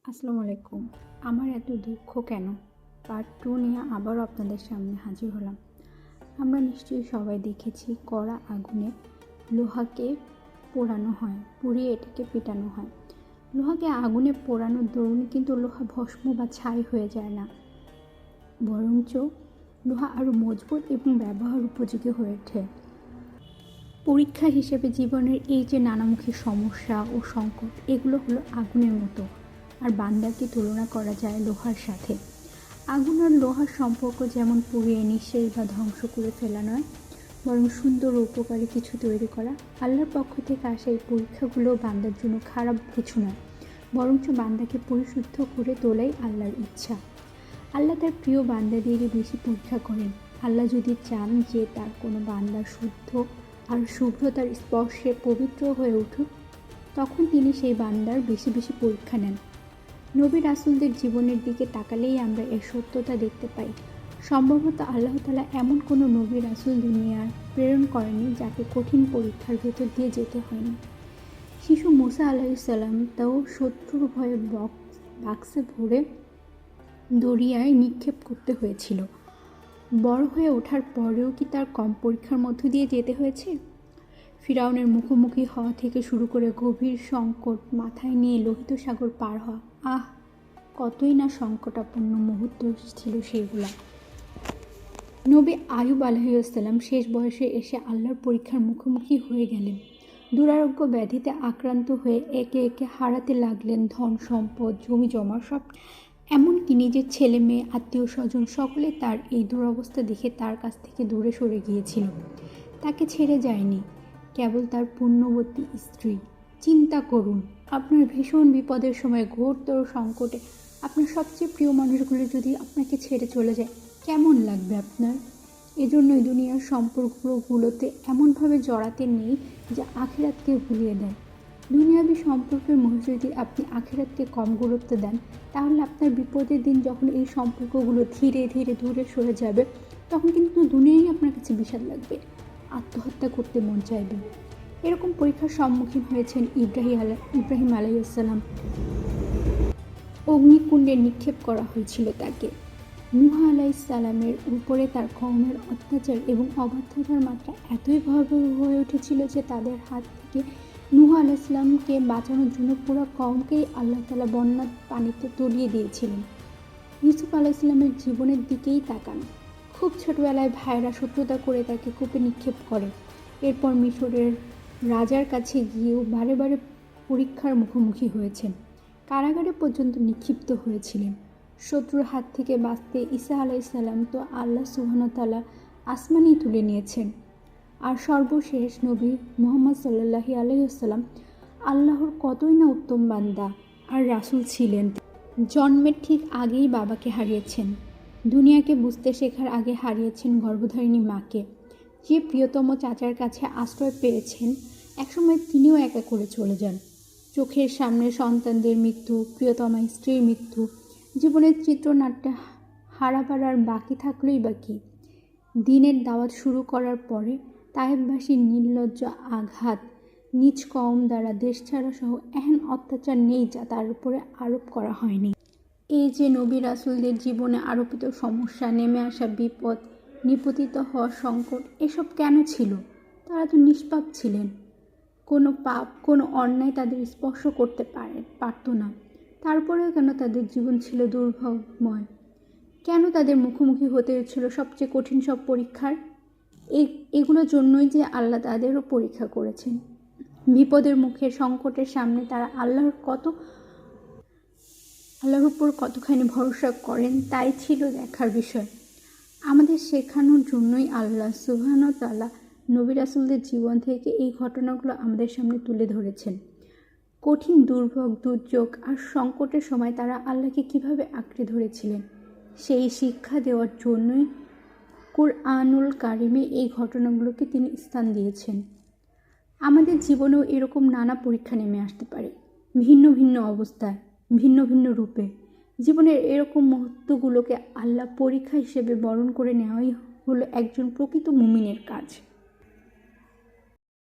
আসসালামু আলাইকুম। আমার এত দুঃখ কেন? পার্ট 2 নিয়ে আবারও আপনাদের সামনে হাজির হলাম। আমরা নিশ্চয়ই সবাই দেখেছি কড়া আগুনে লোহাকে পোড়ানো হয়, পুড়িয়ে এটাকে পেটানো হয়। লোহাকে আগুনে পোড়ানোর দরুন কিন্তু লোহা ভস্ম বা ছাই হয়ে যায় না, বরঞ্চ লোহা আরও মজবুত এবং ব্যবহার উপযোগী হয়ে ওঠে। পরীক্ষা হিসেবে জীবনের এই যে নানামুখী সমস্যা ও সংকট, এগুলো হলো আগুনের মতো, আর বান্দাকে তুলনা করা যায় লোহার সাথে। আগুন আর লোহার সম্পর্ক যেমন পুড়িয়ে নিঃশেষ বা ধ্বংস করে ফেলা নয়, বরং সুন্দর ও উপকারী কিছু তৈরি করা। আল্লাহর পক্ষ থেকে আসা এই পরীক্ষাগুলো বান্দার জন্য খারাপ কিছু নয়, বরঞ্চ বান্দাকে পরিশুদ্ধ করে তোলাই আল্লাহর ইচ্ছা। আল্লাহ তার প্রিয় বান্দাদেরই বেশি পরীক্ষা করেন। আল্লাহ যদি চান যে তার কোনো বান্দা শুদ্ধ আর শুভ্রতার স্পর্শে পবিত্র হয়ে উঠুক, তখন তিনি সেই বান্দার বেশি বেশি পরীক্ষা নেন। নবী রাসূলদের জীবনের দিকে তাকালেই আমরা এর সত্যতা দেখতে পাই। সম্ভবত আল্লাহ তাআলা এমন কোনো নবী রাসূল দুনিয়ায় প্রেরণ করেননি যাকে কঠিন পরীক্ষার ভেতর দিয়ে যেতে হয়নি। শিশু মূসা আলাইহিস সালাম তাও শত্রুর ভয়ে বাক্সে ভরে দরিয়ায় নিক্ষেপ করতে হয়েছিল। বড় হয়ে ওঠার পরেও কি তার কম পরীক্ষার মধ্য দিয়ে যেতে হয়েছে? ফিরাউনের মুখোমুখি হওয়া থেকে শুরু করে গভীর সংকট মাথায় নিয়ে লোহিত সাগর পার হওয়া, কতই না সংকটাপন্ন মুহূর্ত ছিল সেগুলা। নবী আয়ুব আলাইহিসসালাম শেষ বয়সে এসে আল্লাহর পরীক্ষার মুখোমুখি হয়ে গেলেন। দুরারোগ্য ব্যাধিতে আক্রান্ত হয়ে একে একে হারাতে লাগলেন ধন সম্পদ, জমি জমা সব। এমনকি নিজের ছেলে মেয়ে, আত্মীয় স্বজন সকলে তার এই দুরবস্থা দেখে তার কাছ থেকে দূরে সরে গিয়েছিল। তাকে ছেড়ে যায়নি কেবল তার পুণ্যবতী স্ত্রী। চিন্তা করুন, আপনার ভীষণ বিপদের সময়, ঘোরতর সংকটে আপনার সবচেয়ে প্রিয় মানুষগুলো যদি আপনাকে ছেড়ে চলে যায়, কেমন লাগবে আপনার? এজন্যই দুনিয়ার সম্পর্কগুলোতে এমনভাবে জড়াতে নেই যে আখিরাতকে ভুলিয়ে দেয়। দুনিয়াবী সম্পর্কের মধ্যে যদি আপনি আখিরাতকে কম গুরুত্ব দেন, তাহলে আপনার বিপদের দিন যখন এই সম্পর্কগুলো ধীরে ধীরে দূরে সরে যাবে, তখন কিন্তু দুনিয়াই আপনার কাছে বিষাদ লাগবে, আত্মহত্যা করতে মন চাইবে। এরকম পরীক্ষার সম্মুখীন হয়েছেন ইব্রাহিম আলাইহিসসালাম। অগ্নিকুণ্ডে নিক্ষেপ করা হয়েছিল তাকে। নূহ আলাইহিসসালামের উপরে তার কওমের অত্যাচার এবং অবাধ্যতার মাত্রা এতই ভয়াবহ হয়ে উঠেছিল যে তাদের হাত থেকে নূহ আলাইহিসসালামকে বাঁচানোর জন্য পুরো কওমকেই আল্লাহ তাআলা বন্যার পানিতে তলিয়ে দিয়েছিলেন। ইউসুফ আলাইহিসসালামের জীবনের দিকেই তাকান। খুব ছোটবেলায় ভাইরা শত্রুতা করে তাকে কূপে নিক্ষেপ করে। এরপর মিশরের রাজার কাছে গিয়েও বারে বারে পরীক্ষার মুখোমুখি হয়েছেন। কারাগারে পর্যন্ত নিক্ষিপ্ত হয়েছিলেন। শত্রুর হাত থেকে বাঁচতে ঈসা আলাইহিসসালাম তো আল্লাহ সুবহানাহু ওয়া তাআলা আসমানেই তুলে নিয়েছেন। আর সর্বশেষ নবী মুহাম্মদ সাল্লাল্লাহু আলাইহি ওয়াসাল্লাম আল্লাহর কতই না উত্তম বান্দা আর রাসূল ছিলেন। জন্মের ঠিক আগেই বাবাকে হারিয়েছেন। দুনিয়াকে বুঝতে শেখার আগে হারিয়েছেন গর্ভধারিণী মাকে। যে প্রিয়তম চাচার কাছে আশ্রয় পেয়েছেন, একসময় তিনিও একা করে চলে যান। চোখের সামনে সন্তানদের মৃত্যু, প্রিয়তমা স্ত্রীর মৃত্যু, জীবনের চিত্রনাট্যে হারাবার আর বাকি থাকলোই বা কি? দিনের দাওয়াত শুরু করার পরে তায়েফবাসীর নির্লজ্জ আঘাত, নিজ কওম দ্বারা দেশ ছাড়া সহ এহেন অত্যাচার নেই যা তার উপরে আরোপ করা হয়নি। এই যে নবী রাসূলদের জীবনে আরোপিত সমস্যা, নেমে আসা বিপদ, নিপতিত হওয়ার সংকট, এসব কেন ছিল? তারা তো নিষ্পাপ ছিলেন। কোনো পাপ, কোনো অন্যায় তাদের স্পর্শ করতে পারত না। তারপরেও কেন তাদের জীবন ছিল দুর্ভোগময়? কেন তাদের মুখোমুখি হতে হয়েছিল সবচেয়ে কঠিন সব পরীক্ষার? এগুলোর জন্যই যে আল্লাহ তাদেরও পরীক্ষা করেছেন। বিপদের মুখে, সংকটের সামনে তারা আল্লাহর উপর কতখানি ভরসা করেন, তাই ছিল দেখার বিষয়। আমাদের শেখানোর জন্যই আল্লাহ সুবহানাহু ওয়া তাআলা নবী রাসূলদের জীবন থেকে এই ঘটনাগুলো আমাদের সামনে তুলে ধরেছেন। কঠিন দুর্ভোগ, দুর্যোগ আর সংকটের সময় তারা আল্লাহকে কিভাবে আঁকড়ে ধরেছিলেন, সেই শিক্ষা দেওয়ার জন্যই কুরআনুল কারিমে এই ঘটনাগুলোকে তিনি স্থান দিয়েছেন। আমাদের জীবনেও এরকম নানা পরীক্ষা নেমে আসতে পারে, ভিন্ন ভিন্ন অবস্থায়, ভিন্ন ভিন্ন রূপে। জীবনের এরকম মুহূর্তগুলোকে আল্লাহ পরীক্ষা হিসেবে বরণ করে নেওয়াই হলো একজন প্রকৃত মুমিনের কাজ।